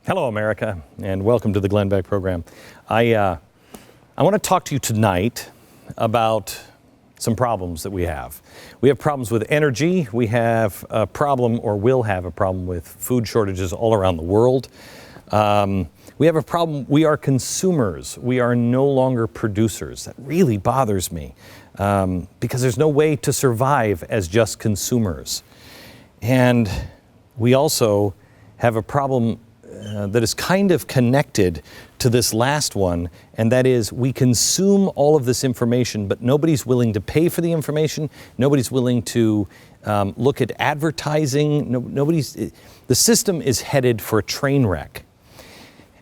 Hello, America, and welcome to the Glenn Beck program. I want to talk to you tonight about some problems that we have. We have problems with energy. We have a problem, or will have a problem, with food shortages all around the world. We have a problem. We are consumers. We are no longer producers. That really bothers me because there's no way to survive as just consumers. And we also have a problem that is kind of connected to this last one, and that is we consume all of this information, but nobody's willing to pay for the information. Nobody's willing to look at advertising. The system is headed for a train wreck.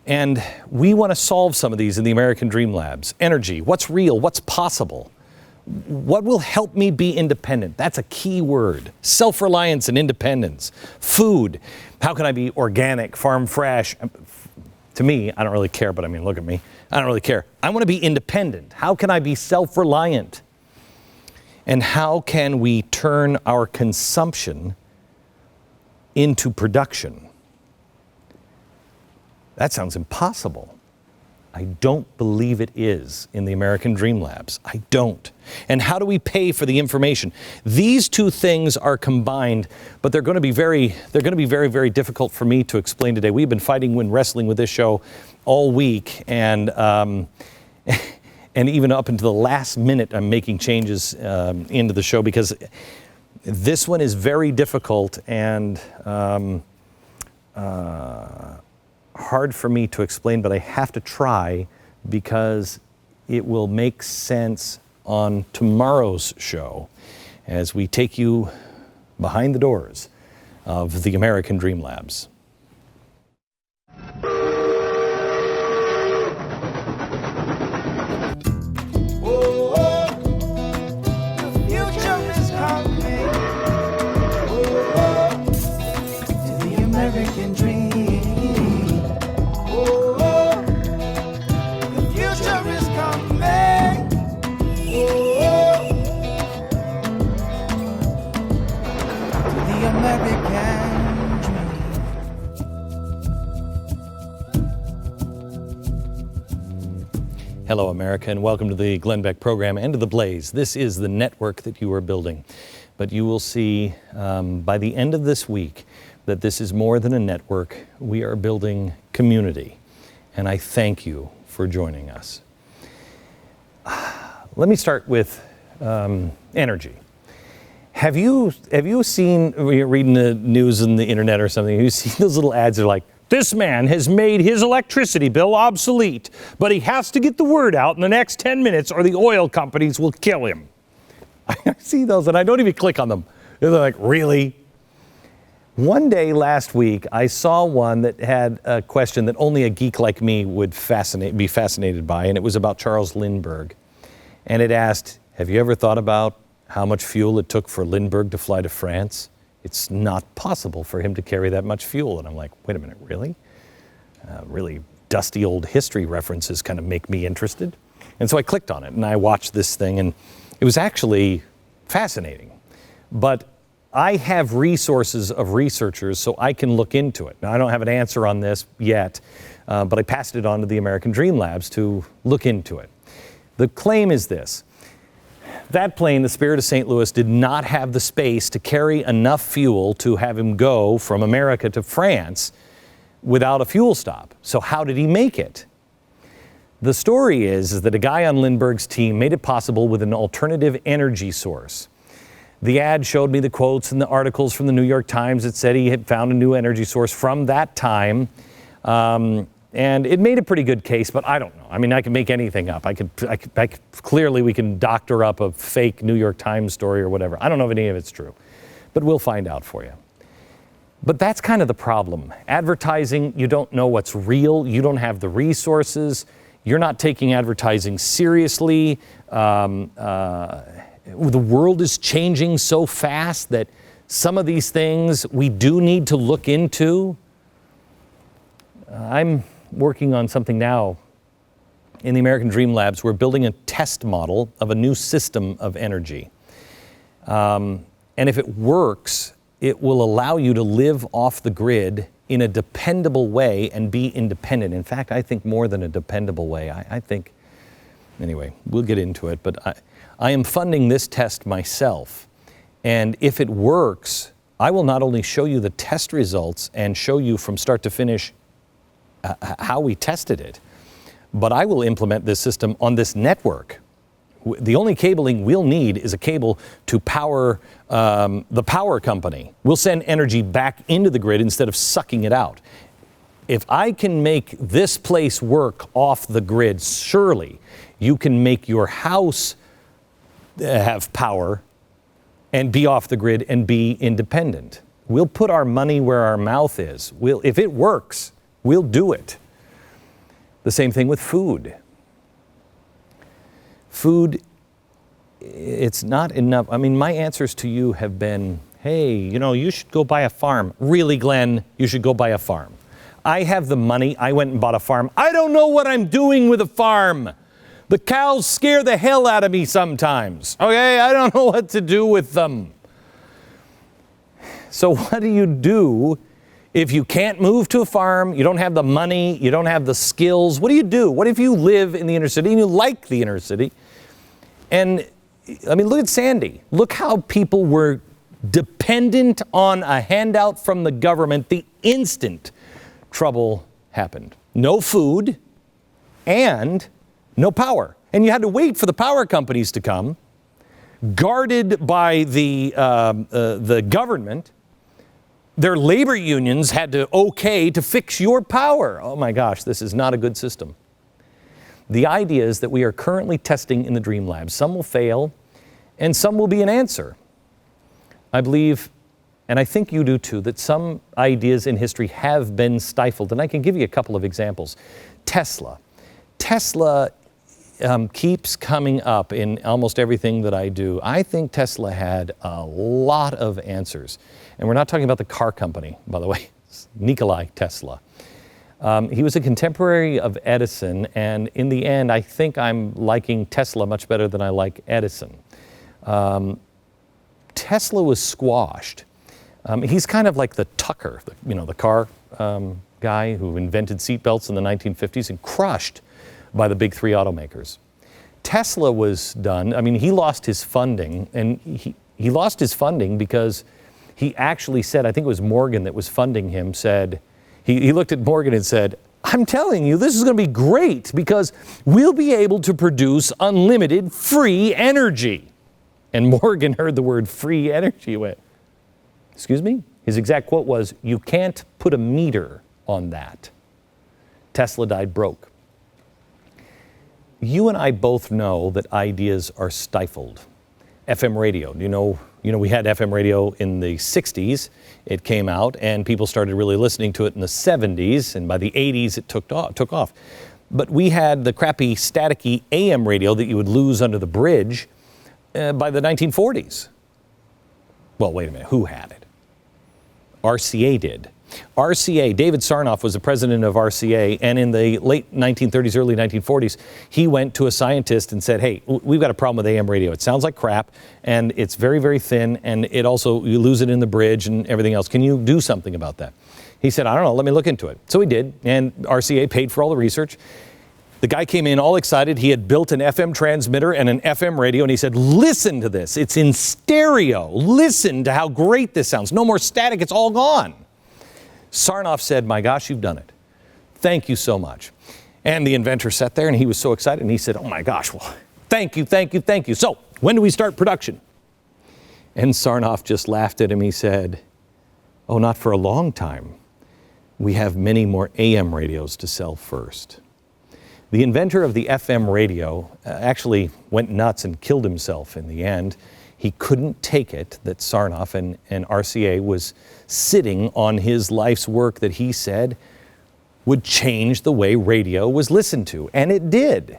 And we want to solve some of these in the American Dream Labs. Energy, what's real, what's possible? What will help me be independent? That's a key word. Self-reliance and independence. Food. How can I be organic, farm fresh? To me, I don't really care, but I mean, look at me. I don't really care. I want to be independent. How can I be self-reliant? And how can we turn our consumption into production? That sounds impossible. I don't believe it is in the American Dream Labs. I don't. And how do we pay for the information? These two things are combined, but they're going to be very, very difficult for me to explain today. We've been fighting and wrestling with this show all week, and even up until the last minute, I'm making changes into the show because this one is very difficult and hard for me to explain, but I have to try because it will make sense on tomorrow's show as we take you behind the doors of the American Dream Labs. Hello, America, and welcome to the Glenn Beck program and to The Blaze. This is the network that you are building. But you will see by the end of this week that this is more than a network. We are building community, and I thank you for joining us. Let me start with energy. Have you seen, when you're reading the news on the internet or something, you see those little ads that are like, this man has made his electricity bill obsolete, but he has to get the word out in the next 10 minutes or the oil companies will kill him. I see those and I don't even click on them. They're like, really? One day last week, I saw one that had a question that only a geek like me would be fascinated by, and it was about Charles Lindbergh. And it asked, have you ever thought about how much fuel it took for Lindbergh to fly to France? It's not possible for him to carry that much fuel. And I'm like, wait a minute, really? Really dusty old history references kind of make me interested. And so I clicked on it and I watched this thing, and it was actually fascinating. But I have resources of researchers so I can look into it. Now, I don't have an answer on this yet, but I passed it on to the American Dream Labs to look into it. The claim is this. That plane, the Spirit of St. Louis, did not have the space to carry enough fuel to have him go from America to France without a fuel stop. So how did he make it? The story is that a guy on Lindbergh's team made it possible with an alternative energy source. The ad showed me the quotes and the articles from the New York Times that said he had found a new energy source from that time. And it made a pretty good case, but I don't know. I mean, I can make anything up. Clearly, we can doctor up a fake New York Times story or whatever. I don't know if any of it's true, but we'll find out for you. But that's kind of the problem. Advertising, you don't know what's real. You don't have the resources. You're not taking advertising seriously. The world is changing so fast that some of these things we do need to look into. I'm working on something now in the American Dream Labs. We're building a test model of a new system of energy. And if it works, it will allow you to live off the grid in a dependable way and be independent. In fact, I think more than a dependable way. I think, anyway, we'll get into it, but I am funding this test myself. And if it works, I will not only show you the test results and show you from start to finish how we tested it, but I will implement this system on this network. The only cabling we'll need is a cable to power the power company. We'll send energy back into the grid instead of sucking it out. If I can make this place work off the grid, surely you can make your house have power and be off the grid and be independent. We'll put our money where our mouth is. If it works, we'll do it. The same thing with food. Food, it's not enough. I mean, my answers to you have been, hey, you should go buy a farm. Really, Glenn, you should go buy a farm. I have the money. I went and bought a farm. I don't know what I'm doing with a farm. The cows scare the hell out of me sometimes. Okay, I don't know what to do with them. So what do you do if you can't move to a farm, you don't have the money, you don't have the skills? What do you do? What if you live in the inner city and you like the inner city? And I mean, look at Sandy. Look how people were dependent on a handout from the government the instant trouble happened. No food and no power. And you had to wait for the power companies to come, guarded by the government. Their labor unions had to okay to fix your power. Oh my gosh, this is not a good system. The idea is that we are currently testing in the Dream Lab. Some will fail, and some will be an answer. I believe, and I think you do too, that some ideas in history have been stifled, and I can give you a couple of examples. Tesla. Tesla keeps coming up in almost everything that I do. I think Tesla had a lot of answers. And we're not talking about the car company, by the way. It's Nikola Tesla. He was a contemporary of Edison, and in the end, I think I'm liking Tesla much better than I like Edison. Tesla was squashed. He's kind of like the Tucker, the car guy who invented seatbelts in the 1950s and crushed by the big three automakers. Tesla was done. I mean, he lost his funding, and he lost his funding because he actually said, I think it was Morgan that was funding him, said, he looked at Morgan and said, I'm telling you, this is going to be great because we'll be able to produce unlimited free energy. And Morgan heard the word free energy. He went, excuse me? His exact quote was, you can't put a meter on that. Tesla died broke. You and I both know that ideas are stifled. FM radio, we had FM radio in the 60s. It came out and people started really listening to it in the 70s, and by the 80s it took off. But we had the crappy staticky AM radio that you would lose under the bridge by the 1940s. Well, wait a minute, who had it? RCA did. RCA, David Sarnoff was the president of RCA, and in the late 1930s, early 1940s, he went to a scientist and said, hey, we've got a problem with AM radio. It sounds like crap, and it's very, very thin, and it also, you lose it in the bridge and everything else. Can you do something about that? He said, I don't know, let me look into it. So he did, and RCA paid for all the research. The guy came in all excited. He had built an FM transmitter and an FM radio, and he said, listen to this. It's in stereo. Listen to how great this sounds. No more static. It's all gone. Sarnoff said, my gosh, you've done it. Thank you so much. And the inventor sat there, and he was so excited, and he said, oh my gosh, well, thank you, thank you, thank you. So when do we start production? And Sarnoff just laughed at him. He said, oh, not for a long time. We have many more AM radios to sell first. The inventor of the FM radio actually went nuts and killed himself in the end. He couldn't take it that Sarnoff and RCA was sitting on his life's work that he said would change the way radio was listened to. And it did.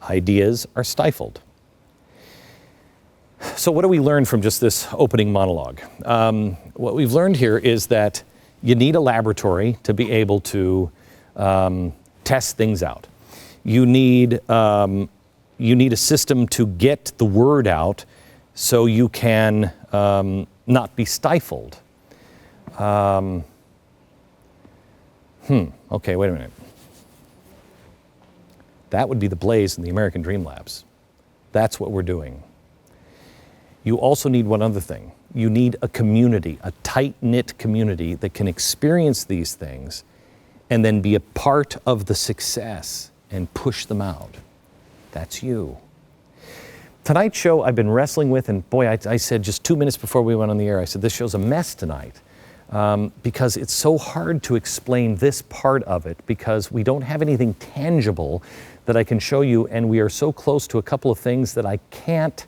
Ideas are stifled. So what do we learn from just this opening monologue? What we've learned here is that you need a laboratory to be able to test things out. You need a system to get the word out so you can not be stifled. Okay, wait a minute. That would be the Blaze in the American Dream Labs. That's what we're doing. You also need one other thing. You need a community, a tight-knit community that can experience these things and then be a part of the success and push them out. That's you. Tonight's show I've been wrestling with, and boy, I said just 2 minutes before we went on the air, I said this show's a mess tonight because it's so hard to explain this part of it because we don't have anything tangible that I can show you, and we are so close to a couple of things that I can't,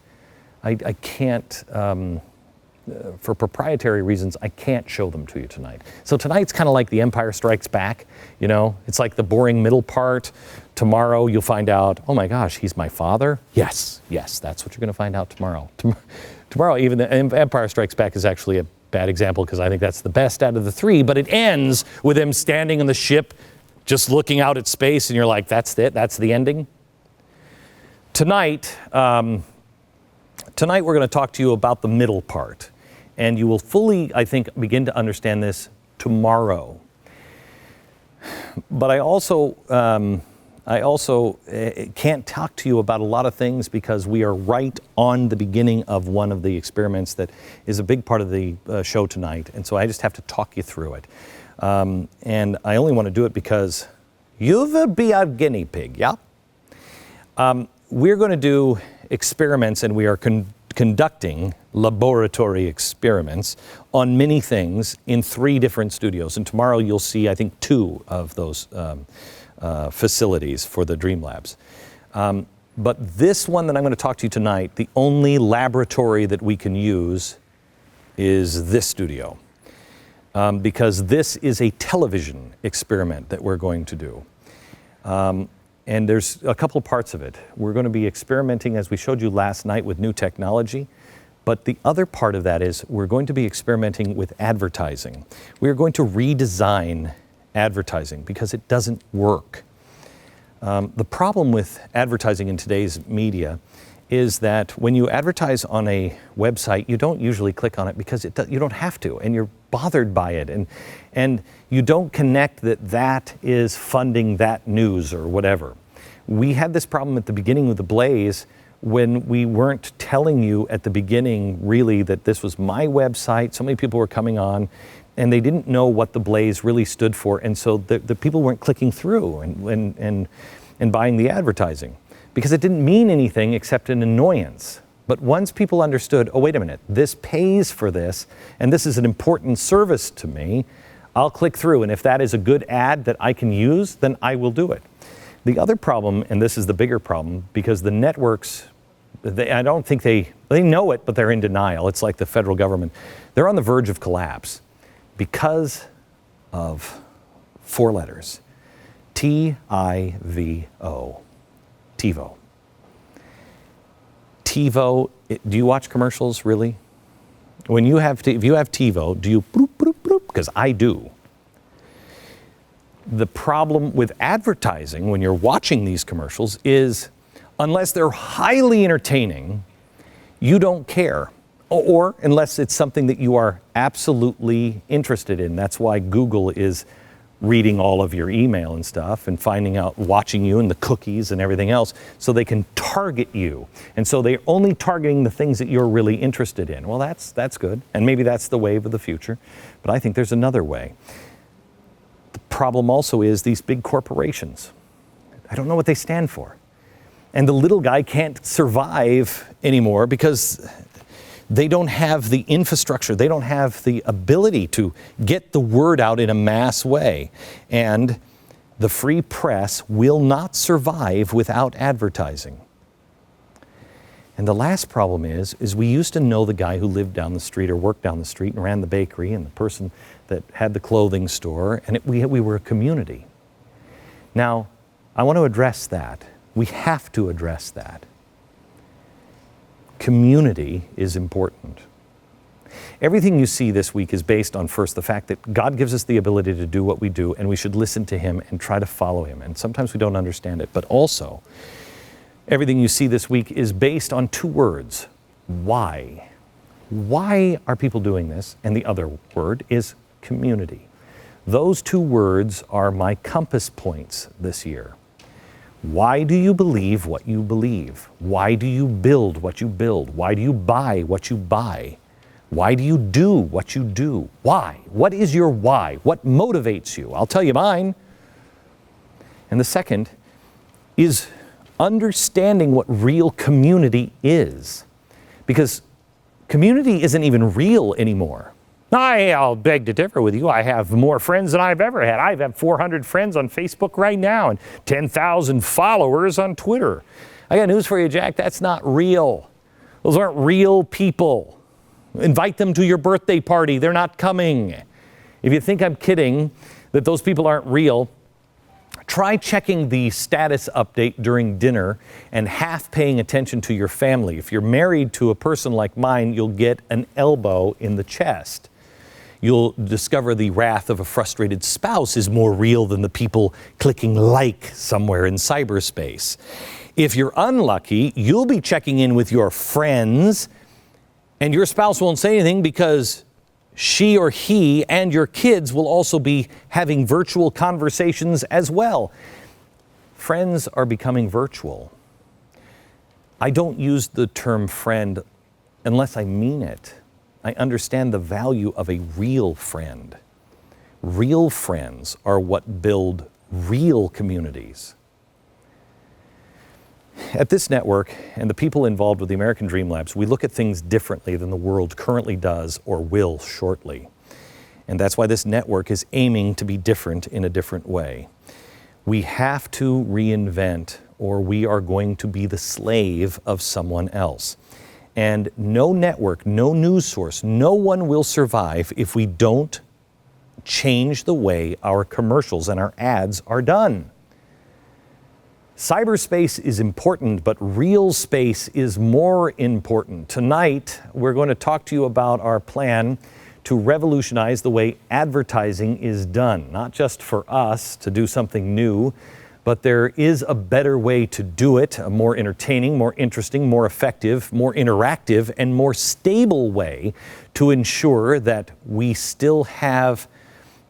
for proprietary reasons, I can't show them to you tonight. So tonight's kind of like The Empire Strikes Back, you know? It's like the boring middle part. Tomorrow you'll find out, oh my gosh, he's my father? Yes, that's what you're gonna find out tomorrow. Tomorrow, even The Empire Strikes Back is actually a bad example because I think that's the best out of the three, but it ends with him standing on the ship just looking out at space and you're like, that's it, that's the ending? Tonight we're gonna talk to you about the middle part. And you will fully, I think, begin to understand this tomorrow. But I also can't talk to you about a lot of things because we are right on the beginning of one of the experiments that is a big part of the show tonight. And so I just have to talk you through it. And I only want to do it because you will be our guinea pig, yeah? We're going to do experiments, and we are conducting laboratory experiments on many things in 3 different studios. And tomorrow you'll see, I think, 2 of those facilities for the Dream Labs. But this one that I'm going to talk to you tonight, the only laboratory that we can use is this studio. Because this is a television experiment that we're going to do. And there's a couple of parts of it. We're going to be experimenting, as we showed you last night, with new technology. But the other part of that is we're going to be experimenting with advertising. We're going to redesign advertising because it doesn't work. The problem with advertising in today's media is that when you advertise on a website, you don't usually click on it because you don't have to, and you're bothered by it, and you don't connect that is funding that news or whatever. We had this problem at the beginning with the Blaze when we weren't telling you at the beginning really that this was my website. So many people were coming on and they didn't know what the Blaze really stood for, and so the people weren't clicking through and buying the advertising because it didn't mean anything except an annoyance. But once people understood, oh, wait a minute, this pays for this, and this is an important service to me, I'll click through, and if that is a good ad that I can use, then I will do it. The other problem, and this is the bigger problem, because the networks, I don't think they know it, but they're in denial. It's like the federal government. They're on the verge of collapse because of 4 letters. T-I-V-O. TiVo. TiVo, do you watch commercials, really? If you have TiVo, do you bloop, bloop, bloop? Because I do. The problem with advertising when you're watching these commercials is unless they're highly entertaining, you don't care. Or unless it's something that you are absolutely interested in. That's why Google is reading all of your email and stuff and finding out, watching you and the cookies and everything else so they can target you. And so they're only targeting the things that you're really interested in. Well, that's good. And maybe that's the wave of the future. But I think there's another way. The problem also is these big corporations. I don't know what they stand for. And the little guy can't survive anymore because they don't have the infrastructure. They don't have the ability to get the word out in a mass way. And the free press will not survive without advertising. And the last problem is we used to know the guy who lived down the street or worked down the street and ran the bakery and the person that had the clothing store, and we were a community. Now, I want to address that. We have to address that. Community is important. Everything you see this week is based on, first, the fact that God gives us the ability to do what we do, and we should listen to Him and try to follow Him. And sometimes we don't understand it, but also, everything you see this week is based on 2 words. Why? Why are people doing this? And the other word is community. Those two words are my compass points this year. Why do you believe what you believe? Why do you build what you build? Why do you buy what you buy? Why do you do what you do? Why? What is your why? What motivates you? I'll tell you mine. And the second is understanding what real community is. Because community isn't even real anymore. I'll beg to differ with you. I have more friends than I've ever had. I have 400 friends on Facebook right now and 10,000 followers on Twitter. I got news for you, Jack. That's not real. Those aren't real people. Invite them to your birthday party. They're not coming. If you think I'm kidding that those people aren't real, try checking the status update during dinner and half paying attention to your family. If you're married to a person like mine, you'll get an elbow in the chest. You'll discover the wrath of a frustrated spouse is more real than the people clicking like somewhere in cyberspace. If you're unlucky, you'll be checking in with your friends, and your spouse won't say anything because she or he and your kids will also be having virtual conversations as well. Friends are becoming virtual. I don't use the term friend unless I mean it. I understand the value of a real friend. Real friends are what build real communities. At this network and the people involved with the American Dream Labs, we look at things differently than the world currently does or will shortly. And that's why this network is aiming to be different in a different way. We have to reinvent, or we are going to be the slave of someone else. And no network, no news source, no one will survive if we don't change the way our commercials and our ads are done. Cyberspace is important, but real space is more important. Tonight, we're going to talk to you about our plan to revolutionize the way advertising is done, not just for us to do something new, but there is a better way to do it, a more entertaining, more interesting, more effective, more interactive, and more stable way to ensure that we still have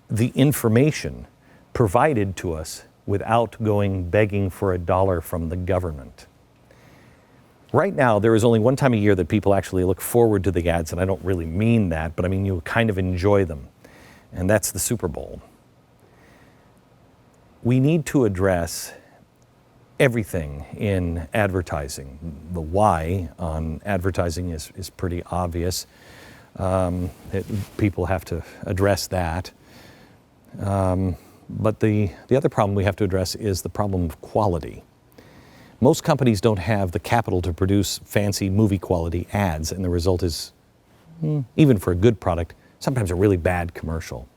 the information provided to us without going begging for a dollar from the government. Right now, there is only one time a year that people actually look forward to the ads, and I don't really mean that, but I mean you kind of enjoy them, and that's the Super Bowl. We need to address everything in advertising. The why on advertising is pretty obvious. People have to address that. But the other problem we have to address is the problem of quality. Most companies don't have the capital to produce fancy movie quality ads, and the result is, even for a good product, sometimes a really bad commercial.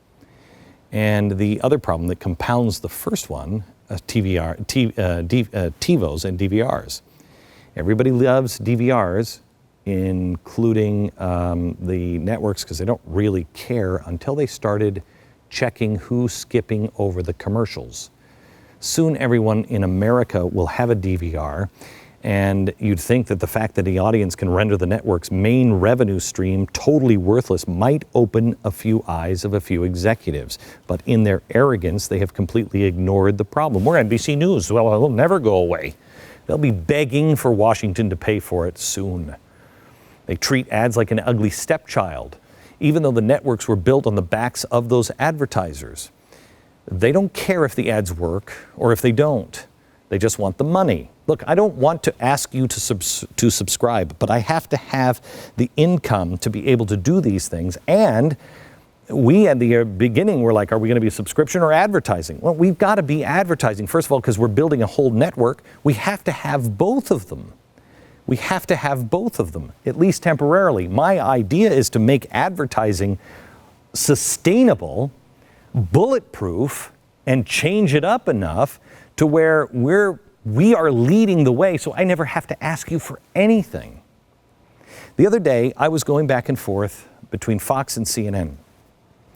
And the other problem that compounds the first one, TiVos and DVRs. Everybody loves DVRs, including the networks, because they don't really care until they started checking who's skipping over the commercials. Soon everyone in America will have a DVR, and you'd think that the fact that the audience can render the network's main revenue stream totally worthless might open a few eyes of a few executives. But in their arrogance, they have completely ignored the problem. We're NBC News. Well, it'll never go away. They'll be begging for Washington to pay for it soon. They treat ads like an ugly stepchild, even though the networks were built on the backs of those advertisers. They don't care if the ads work or if they don't. They just want the money. Look, I don't want to ask you to subscribe, but I have to have the income to be able to do these things. And we at the beginning were like, are we going to be a subscription or advertising? Well, we've got to be advertising. First of all, because we're building a whole network, we have to have both of them. We have to have both of them, at least temporarily. My idea is to make advertising sustainable, bulletproof, and change it up enough to where we are leading the way, so I never have to ask you for anything. The other day, I was going back and forth between Fox and CNN,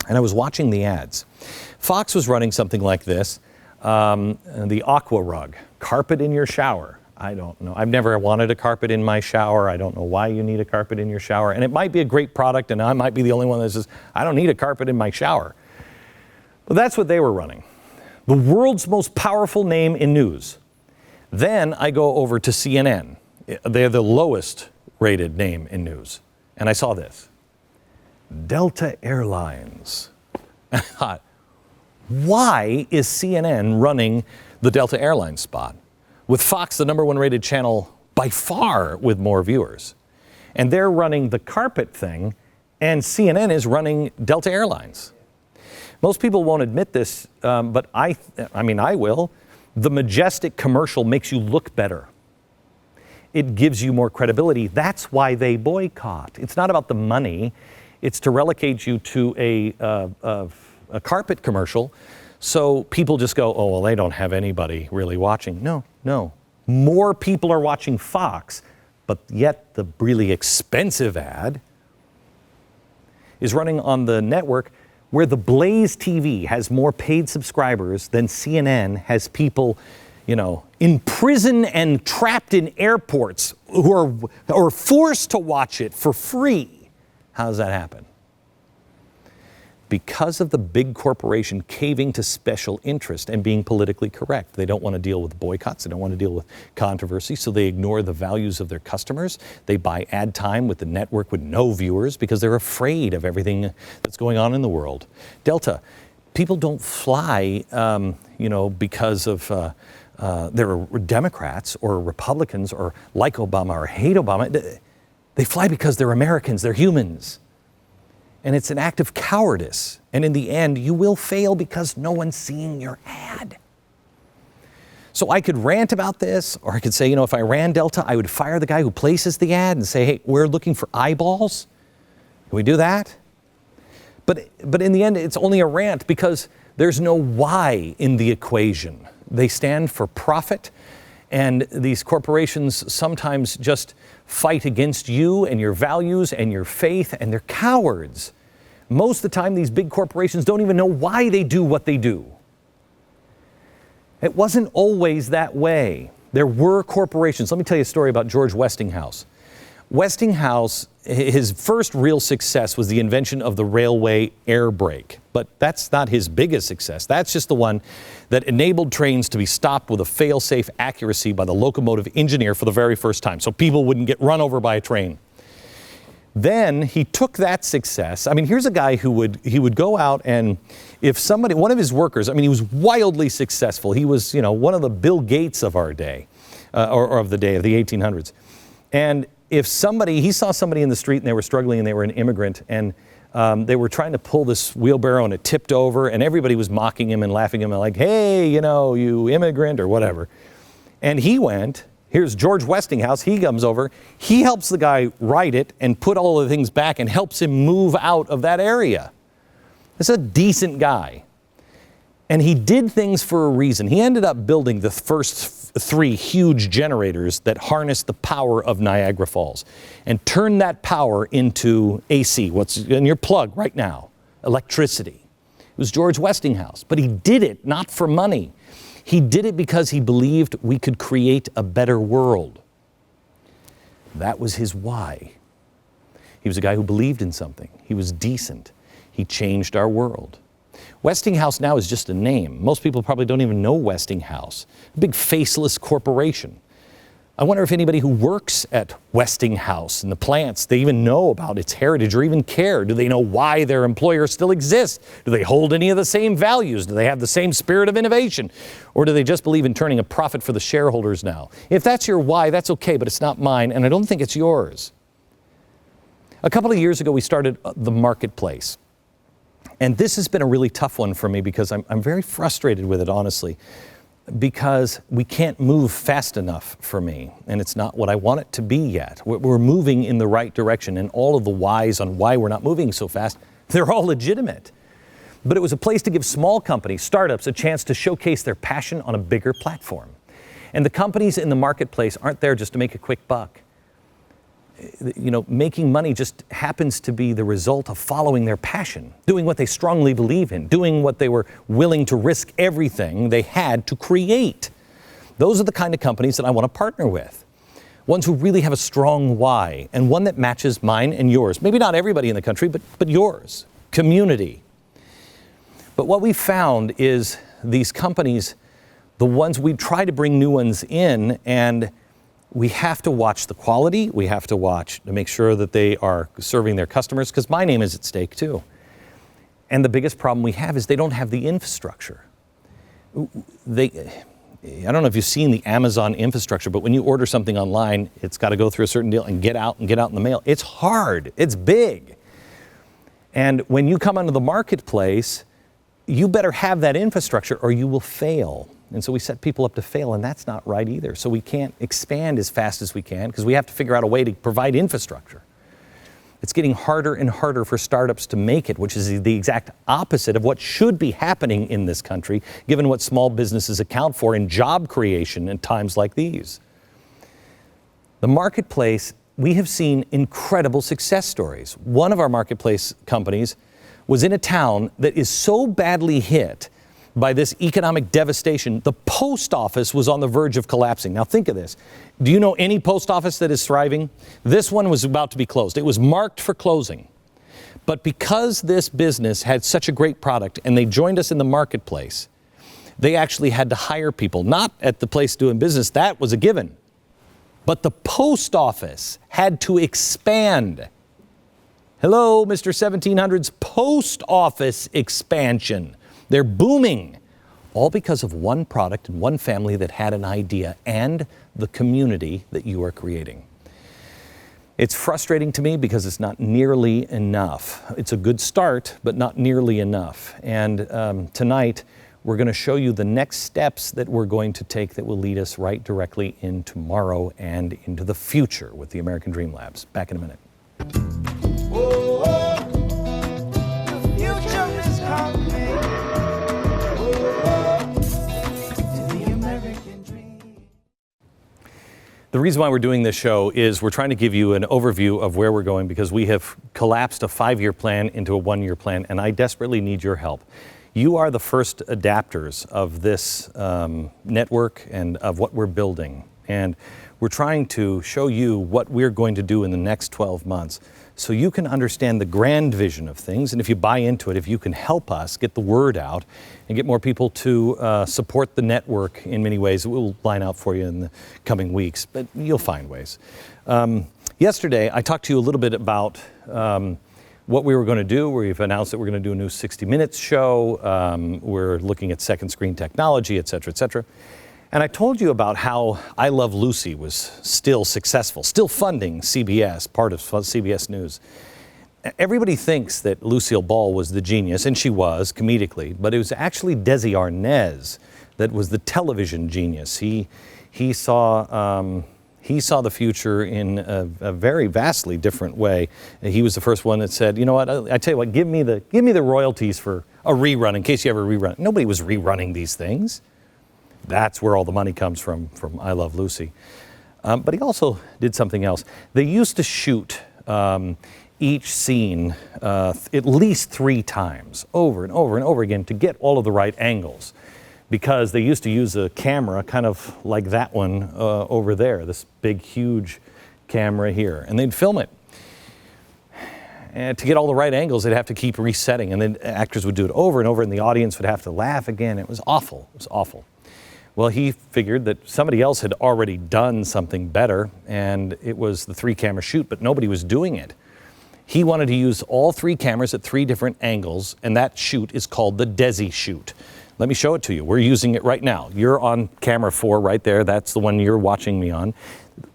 and I was watching the ads. Fox was running something like this, the aqua rug, carpet in your shower. I don't know. I've never wanted a carpet in my shower. I don't know why you need a carpet in your shower. And it might be a great product, and I might be the only one that says, I don't need a carpet in my shower. Well, that's what they were running. The world's most powerful name in news. Then I go over to CNN. They're the lowest rated name in news. And I saw this. Delta Airlines. I thought, why is CNN running the Delta Airlines spot? With Fox, the #1 rated channel by far with more viewers. And they're running the carpet thing, and CNN is running Delta Airlines. Most people won't admit this, but I will. The majestic commercial makes you look better. It gives you more credibility. That's why they boycott. It's not about the money. It's to relegate you to a carpet commercial, so people just go, oh, well, they don't have anybody really watching. No. More people are watching Fox, but yet the really expensive ad is running on the network where the Blaze TV has more paid subscribers than CNN has people, in prison and trapped in airports who are forced to watch it for free. How does that happen? Because of the big corporation caving to special interest and being politically correct. They don't want to deal with boycotts. They don't want to deal with controversy, so they ignore the values of their customers. They buy ad time with the network with no viewers because they're afraid of everything that's going on in the world. Delta, people don't fly, because of they're Democrats or Republicans or like Obama or hate Obama. They fly because they're Americans. They're humans. And it's an act of cowardice. And in the end, you will fail because no one's seeing your ad. So I could rant about this, or I could say, if I ran Delta, I would fire the guy who places the ad and say, hey, we're looking for eyeballs. Can we do that? But in the end, it's only a rant because there's no why in the equation. They stand for profit, and these corporations sometimes just fight against you and your values and your faith, and they're cowards. Most of the time, these big corporations don't even know why they do what they do. It wasn't always that way. There were corporations. Let me tell you a story about George Westinghouse. Westinghouse, his first real success was the invention of the railway air brake. But that's not his biggest success. That's just the one that enabled trains to be stopped with a fail-safe accuracy by the locomotive engineer for the very first time, so people wouldn't get run over by a train. Then he took that success. Here's a guy who would go out, and if one of his workers, he was wildly successful. He was, one of the Bill Gates of our day, or of the day of the 1800s. And if he saw somebody in the street and they were struggling and they were an immigrant, and they were trying to pull this wheelbarrow and it tipped over, and everybody was mocking him and laughing at him like, hey, you immigrant or whatever. And he went, here's George Westinghouse, he comes over, he helps the guy right it and put all the things back and helps him move out of that area. This is a decent guy. And he did things for a reason. He ended up building the first 3 huge generators that harnessed the power of Niagara Falls and turned that power into AC, what's in your plug right now, electricity. It was George Westinghouse, but he did it not for money. He did it because he believed we could create a better world. That was his why. He was a guy who believed in something. He was decent. He changed our world. Westinghouse now is just a name. Most people probably don't even know Westinghouse, a big faceless corporation. I wonder if anybody who works at Westinghouse and the plants, they even know about its heritage or even care. Do they know why their employer still exists? Do they hold any of the same values? Do they have the same spirit of innovation? Or do they just believe in turning a profit for the shareholders now? If that's your why, that's okay, but it's not mine, and I don't think it's yours. A couple of years ago, we started the marketplace. And this has been a really tough one for me because I'm very frustrated with it, honestly, because we can't move fast enough for me, and it's not what I want it to be yet. We're moving in the right direction, and all of the whys on why we're not moving so fast, they're all legitimate. But it was a place to give small companies, startups, a chance to showcase their passion on a bigger platform. And the companies in the marketplace aren't there just to make a quick buck. Making money just happens to be the result of following their passion, doing what they strongly believe in, doing what they were willing to risk everything they had to create. Those are the kind of companies that I want to partner with. Ones who really have a strong why, and one that matches mine and yours. Maybe not everybody in the country, but yours. Community. But what we found is these companies, the ones we try to bring new ones in, and we have to watch the quality. We have to watch to make sure that they are serving their customers, because my name is at stake too. And the biggest problem we have is they don't have the infrastructure. I don't know if you've seen the Amazon infrastructure, but when you order something online, it's got to go through a certain deal and get out in the mail. It's hard. It's big. And when you come onto the marketplace, you better have that infrastructure or you will fail. And so we set people up to fail, and that's not right either. So we can't expand as fast as we can because we have to figure out a way to provide infrastructure. It's getting harder and harder for startups to make it, which is the exact opposite of what should be happening in this country, given what small businesses account for in job creation in times like these. The marketplace, we have seen incredible success stories. One of our marketplace companies was in a town that is so badly hit by this economic devastation, the post office was on the verge of collapsing. Now think of this. Do you know any post office that is thriving? This one was about to be closed. It was marked for closing. But because this business had such a great product and they joined us in the marketplace, they actually had to hire people, not at the place doing business, that was a given. But the post office had to expand. Hello, Mr. 1700's post office expansion. They're booming, all because of one product and one family that had an idea and the community that you are creating. It's frustrating to me because it's not nearly enough. It's a good start, but not nearly enough. And tonight, we're going to show you the next steps that we're going to take that will lead us right directly in tomorrow and into the future with the American Dream Labs. Back in a minute. Whoa, whoa. The future is coming. The reason why we're doing this show is we're trying to give you an overview of where we're going because we have collapsed a 5-year plan into a 1-year plan, and I desperately need your help. You are the first adapters of this network and of what we're building, and we're trying to show you what we're going to do in the next 12 months so you can understand the grand vision of things, and if you buy into it, if you can help us get the word out and get more people to support the network in many ways, we'll line out for you in the coming weeks, but you'll find ways. Yesterday, I talked to you a little bit about what we were going to do. We've announced that we're going to do a new 60 Minutes show. We're looking at second screen technology, et cetera, et cetera. And I told you about how I Love Lucy was still successful, still funding CBS, part of CBS News. Everybody thinks that Lucille Ball was the genius, and she was, comedically, but it was actually Desi Arnaz that was the television genius. He saw the future in a very vastly different way. He was the first one that said, you know what, I tell you what, give me the royalties for a rerun in case you ever rerun. Nobody was rerunning these things. That's where all the money comes from I Love Lucy. But he also did something else. They used to shoot each scene at least 3 times, over and over and over again, to get all of the right angles. Because they used to use a camera kind of like that one over there, this big, huge camera here. And they'd film it. And to get all the right angles, they'd have to keep resetting. And then actors would do it over and over, and the audience would have to laugh again. It was awful. It was awful. Well, he figured that somebody else had already done something better, and it was the 3-camera shoot, but nobody was doing it. He wanted to use all 3 cameras at 3 different angles, and that shoot is called the Desi shoot. Let me show it to you. We're using it right now. You're on camera 4 right there. That's the one you're watching me on.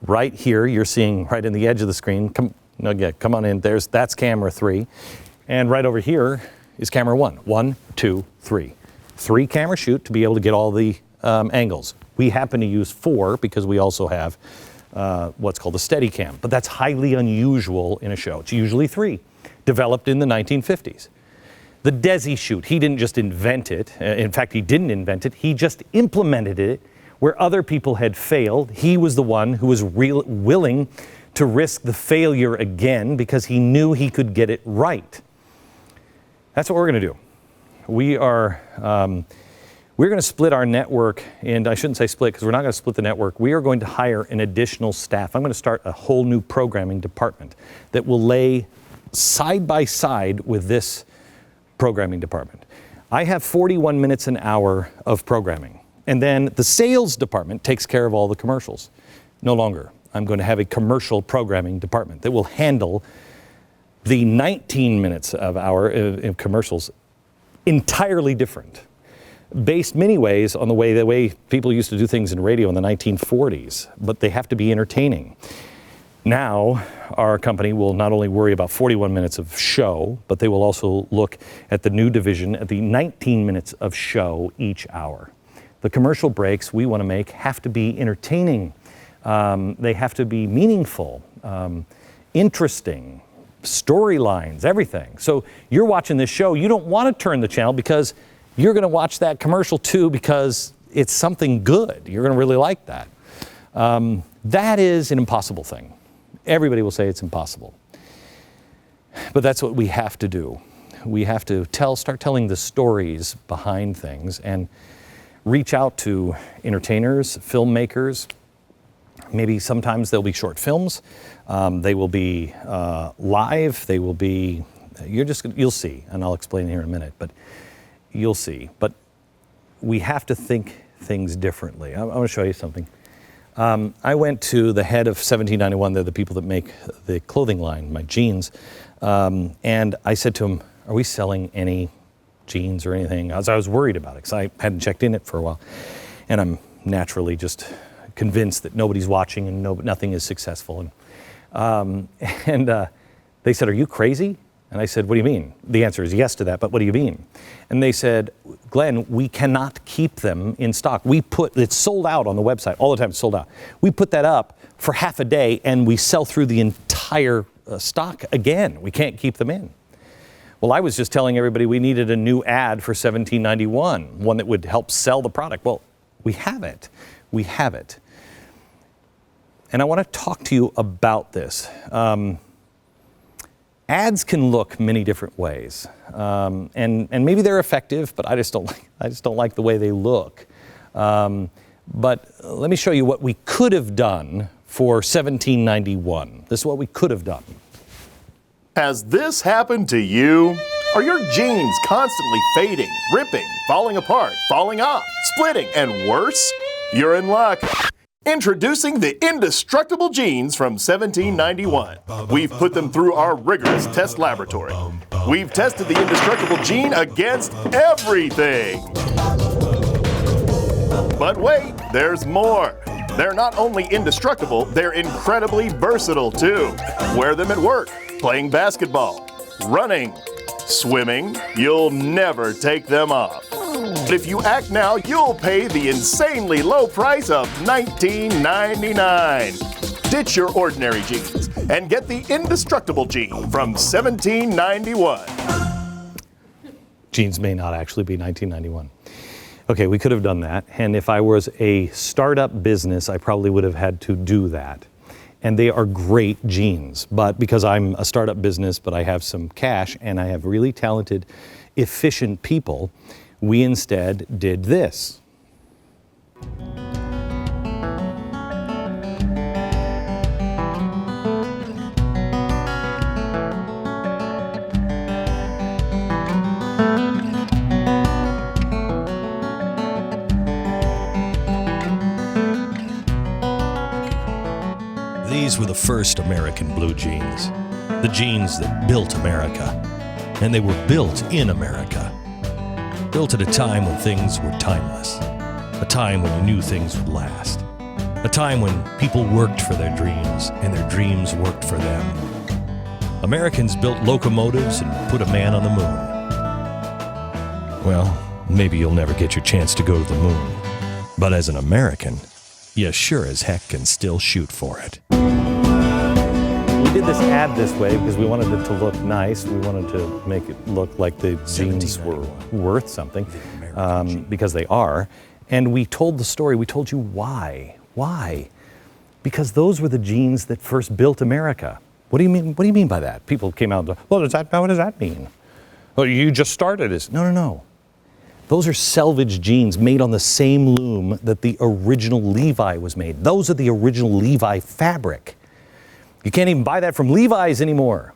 Right here, you're seeing right in the edge of the screen. Come on in. That's camera 3. And right over here is camera 1. 1, 2, 3. 3-camera shoot to be able to get all the angles. We happen to use 4 because we also have what's called a Steadicam, but that's highly unusual in a show. It's usually 3, developed in the 1950s. The Desi shoot, he didn't just invent it. In fact, he didn't invent it. He just implemented it where other people had failed. He was the one who was willing to risk the failure again because he knew he could get it right. That's what we're going to do. We're going to split our network, and I shouldn't say split because we're not going to split the network. We are going to hire an additional staff. I'm going to start a whole new programming department that will lay side by side with this programming department. I have 41 minutes an hour of programming. And then the sales department takes care of all the commercials. No longer. I'm going to have a commercial programming department that will handle the 19 minutes of commercials entirely different. Based many ways on the way people used to do things in radio in the 1940s, but they have to be entertaining. Now, our company will not only worry about 41 minutes of show, but they will also look at the new division at the 19 minutes of show each hour. The commercial breaks we want to make have to be entertaining. They have to be meaningful, interesting, storylines, everything. So you're watching this show, you don't want to turn the channel because you're going to watch that commercial too because it's something good. You're going to really like that. That is an impossible thing. Everybody will say it's impossible. But that's what we have to do. We have to start telling the stories behind things and reach out to entertainers, filmmakers. Maybe sometimes they'll be short films. They will be live. They will be, you'll see, and I'll explain here in a minute, but you'll see. But we have to think things differently. I want to show you something. I went to the head of 1791, they're the people that make the clothing line, my jeans, and I said to him, are we selling any jeans or anything? I was worried about it because I hadn't checked in it for a while. And I'm naturally just convinced that nobody's watching and nothing is successful. And they said, are you crazy? And I said, what do you mean? The answer is yes to that, but what do you mean? And they said, Glenn, we cannot keep them in stock. It's sold out on the website. All the time it's sold out. We put that up for half a day and we sell through the entire stock again. We can't keep them in. Well, I was just telling everybody we needed a new ad for 1791, one that would help sell the product. Well, we have it. We have it. And I want to talk to you about this. Ads can look many different ways, and maybe they're effective, but I just don't like the way they look. But let me show you what we could have done for 1791. This is what we could have done. Has this happened to you? Are your jeans constantly fading, ripping, falling apart, falling off, splitting, and worse? You're in luck. Introducing the indestructible jeans from 1791. We've put them through our rigorous test laboratory. We've tested the indestructible jean against everything. But wait, there's more. They're not only indestructible, they're incredibly versatile too. Wear them at work, playing basketball, running, swimming. You'll never take them off. But if you act now, you'll pay the insanely low price of $19.99. Ditch your ordinary jeans and get the indestructible jean from 1791. Jeans may not actually be 1991. Okay, we could have done that. And if I was a startup business, I probably would have had to do that. And they are great jeans. But because I'm a startup business, but I have some cash and I have really talented, efficient people, we instead did this. These were the first American blue jeans, the jeans that built America. And they were built in America. Built at a time when things were timeless, a time when you knew things would last, a time when people worked for their dreams and their dreams worked for them. Americans built locomotives and put a man on the moon. Well, maybe you'll never get your chance to go to the moon, but as an American, you sure as heck can still shoot for it. We did this ad this way because we wanted it to look nice. We wanted to make it look like the jeans were worth something, because they are. And we told the story. We told you why. Why? Because those were the jeans that first built America. What do you mean? What do you mean by that? People came out and, well, what does that mean? Well, you just started as, no. Those are selvage jeans made on the same loom that the original Levi was made. Those are the original Levi fabric. You can't even buy that from Levi's anymore.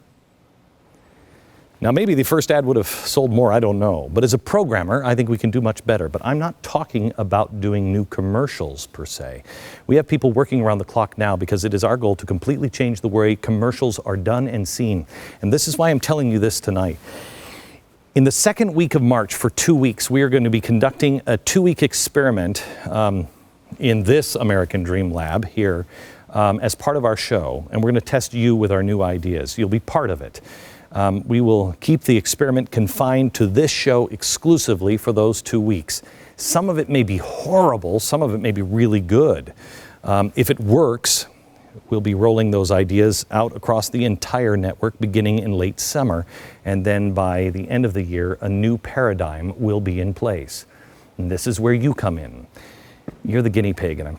Now, maybe the first ad would have sold more, I don't know. But as a programmer, I think we can do much better. But I'm not talking about doing new commercials per se. We have people working around the clock now because it is our goal to completely change the way commercials are done and seen. And this is why I'm telling you this tonight. In the second week of March, for 2 weeks, we are going to be conducting a 2-week experiment in this American Dream Lab here as part of our show. And we're going to test you with our new ideas. You'll be part of it. We will keep the experiment confined to this show exclusively for those 2 weeks. Some of it may be horrible, some of it may be really good. If it works, we'll be rolling those ideas out across the entire network beginning in late summer, and then by the end of the year, a new paradigm will be in place. And this is where you come in. You're the guinea pig, and I'm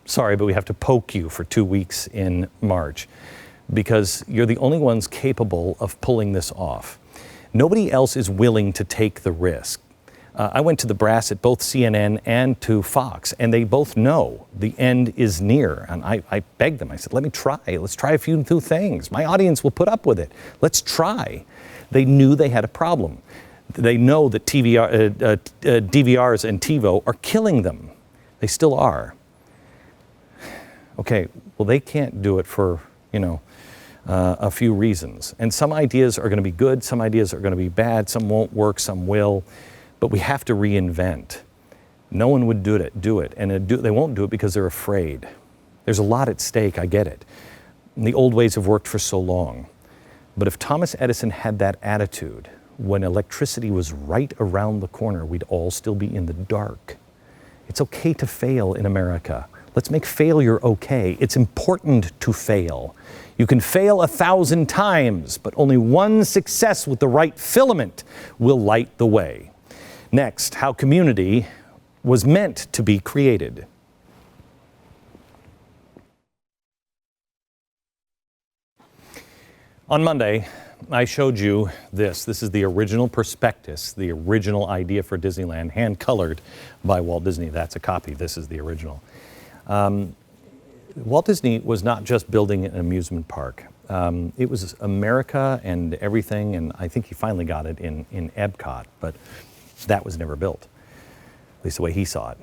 sorry, but we have to poke you for 2 weeks in March, because you're the only ones capable of pulling this off. Nobody else is willing to take the risk. I went to the brass at both CNN and to Fox, and they both know the end is near. And I begged them, I said, let me try. Let's try a few new things. My audience will put up with it. Let's try. They knew they had a problem. They know that DVRs and TiVo are killing them. They still are. Okay, well, they can't do it for, a few reasons. And some ideas are going to be good, some ideas are going to be bad, some won't work, some will. But we have to reinvent. No one would do it. And they won't do it because they're afraid. There's a lot at stake, I get it. And the old ways have worked for so long. But if Thomas Edison had that attitude, when electricity was right around the corner, we'd all still be in the dark. It's okay to fail in America. Let's make failure okay. It's important to fail. You can fail 1,000 times, but only one success with the right filament will light the way. Next, how community was meant to be created. On Monday, I showed you this. This is the original prospectus, the original idea for Disneyland, hand-colored by Walt Disney. That's a copy. This is the original. Walt Disney was not just building an amusement park. It was America and everything, and I think he finally got it in Epcot, but that was never built, at least the way he saw it.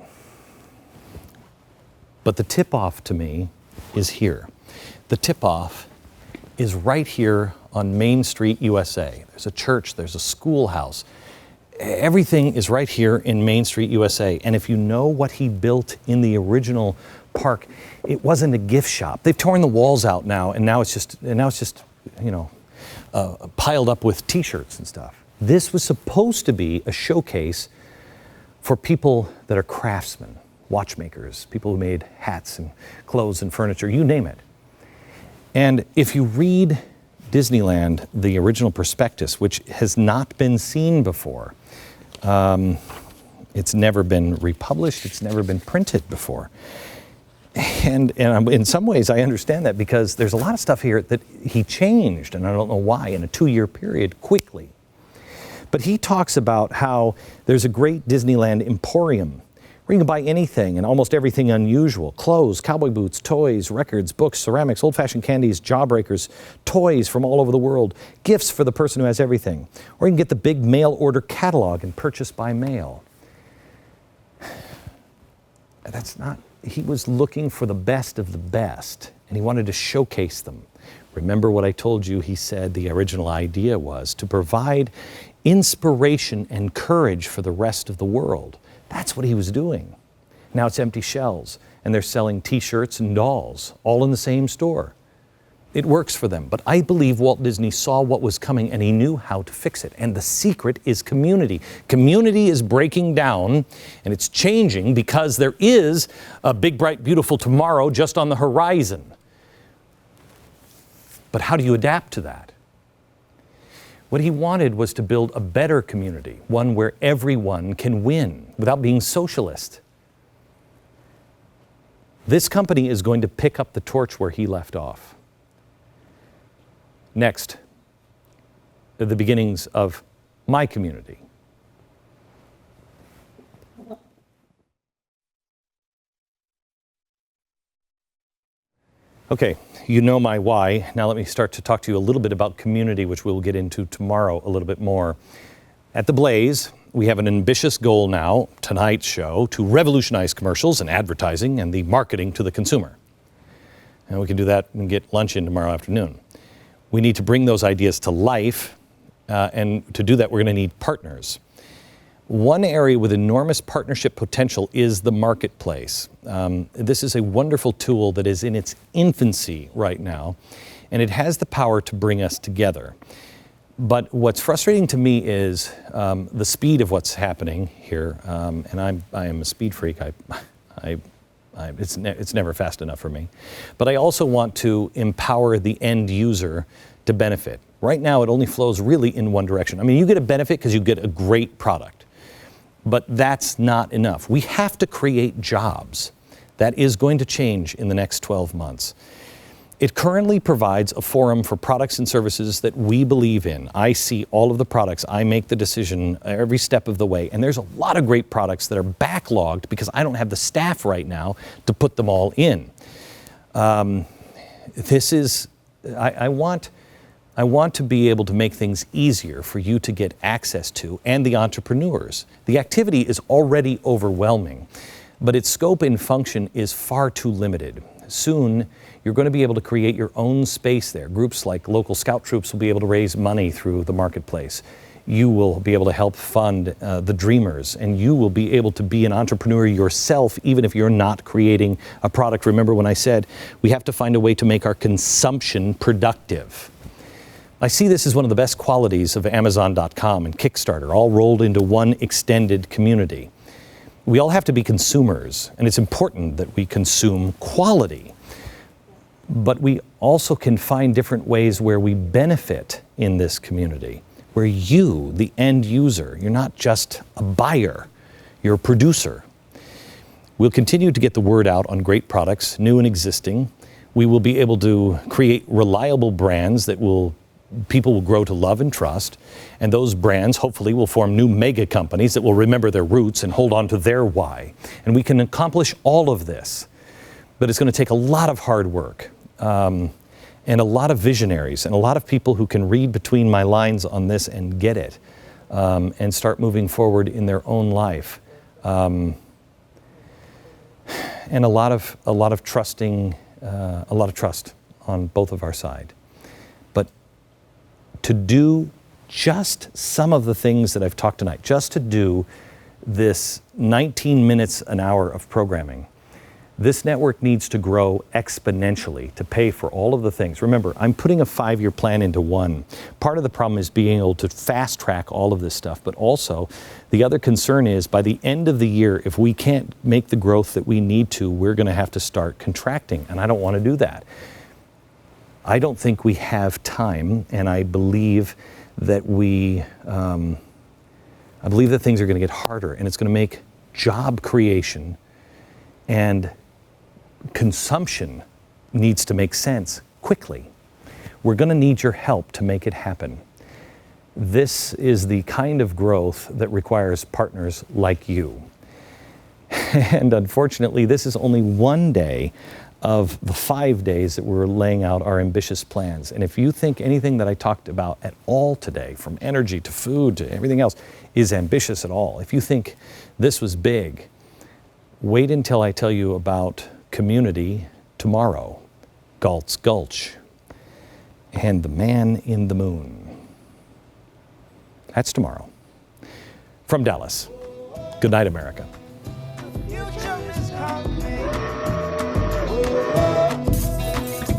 But the tip-off to me is here. The tip-off is right here on Main Street, USA. There's a church, there's a schoolhouse. Everything is right here in Main Street, USA. And if you know what he built in the original park, it wasn't a gift shop. They've torn the walls out now, and now it's just piled up with T-shirts and stuff. This was supposed to be a showcase for people that are craftsmen, watchmakers, people who made hats and clothes and furniture, you name it. And if you read Disneyland, the original prospectus, which has not been seen before, it's never been republished, it's never been printed before. And in some ways I understand that, because there's a lot of stuff here that he changed, and I don't know why, in a 2-year period quickly. But he talks about how there's a great Disneyland emporium where you can buy anything and almost everything unusual. Clothes, cowboy boots, toys, records, books, ceramics, old-fashioned candies, jawbreakers, toys from all over the world, gifts for the person who has everything. Or you can get the big mail order catalog and purchase by mail. That's not, he was looking for the best of the best, and he wanted to showcase them. Remember what I told you, he said the original idea was to provide inspiration and courage for the rest of the world. That's what he was doing. Now it's empty shells, and they're selling T-shirts and dolls, all in the same store. It works for them, but I believe Walt Disney saw what was coming and he knew how to fix it. And the secret is community. Community is breaking down, and it's changing because there is a big, bright, beautiful tomorrow just on the horizon. But how do you adapt to that? What he wanted was to build a better community, one where everyone can win without being socialist. This company is going to pick up the torch where he left off. Next, the beginnings of my community. Okay, you know my why. Now let me start to talk to you a little bit about community, which we'll get into tomorrow a little bit more. At The Blaze, we have an ambitious goal now, tonight's show, to revolutionize commercials and advertising and the marketing to the consumer. And we can do that and get lunch in tomorrow afternoon. We need to bring those ideas to life, and to do that, we're going to need partners. One area with enormous partnership potential is the marketplace. This is a wonderful tool that is in its infancy right now, and it has the power to bring us together. But what's frustrating to me is the speed of what's happening here, and I am a speed freak. It's never fast enough for me. But I also want to empower the end user to benefit. Right now, it only flows really in one direction. I mean, you get a benefit because you get a great product. But that's not enough. We have to create jobs. That is going to change in the next 12 months. It currently provides a forum for products and services that we believe in. I see all of the products. I make the decision every step of the way. And there's a lot of great products that are backlogged because I don't have the staff right now to put them all in. I want to be able to make things easier for you to get access to, and the entrepreneurs. The activity is already overwhelming, but its scope and function is far too limited. Soon, you're going to be able to create your own space there. Groups like local scout troops will be able to raise money through the marketplace. You will be able to help fund the dreamers, and you will be able to be an entrepreneur yourself, even if you're not creating a product. Remember when I said we have to find a way to make our consumption productive. I see this as one of the best qualities of Amazon.com and Kickstarter, all rolled into one extended community. We all have to be consumers, and it's important that we consume quality. But we also can find different ways where we benefit in this community, where you, the end user, you're not just a buyer, you're a producer. We'll continue to get the word out on great products, new and existing. We will be able to create reliable brands that people will grow to love and trust, and those brands hopefully will form new mega companies that will remember their roots and hold on to their why. And we can accomplish all of this, but it's going to take a lot of hard work, and a lot of visionaries, and a lot of people who can read between my lines on this and get it, and start moving forward in their own life, and a lot of trust on both of our side. To do just some of the things that I've talked tonight, just to do this 19 minutes an hour of programming, this network needs to grow exponentially to pay for all of the things. Remember, I'm putting a 5-year plan into one. Part of the problem is being able to fast track all of this stuff, but also the other concern is by the end of the year, if we can't make the growth that we need to, we're going to have to start contracting, and I don't want to do that. I don't think we have time, and I believe that things are going to get harder, and it's going to make job creation and consumption needs to make sense quickly. We're going to need your help to make it happen. This is the kind of growth that requires partners like you. And unfortunately, this is only one day of the 5 days that we're laying out our ambitious plans. And if you think anything that I talked about at all today, from energy to food to everything else, is ambitious at all, if you think this was big, wait until I tell you about community tomorrow, Galt's Gulch, and the man in the moon. That's tomorrow. From Dallas, good night, America. Future is coming.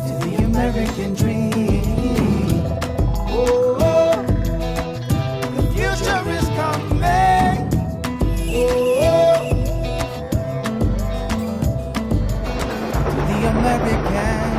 To the American dream. The future is coming. To the American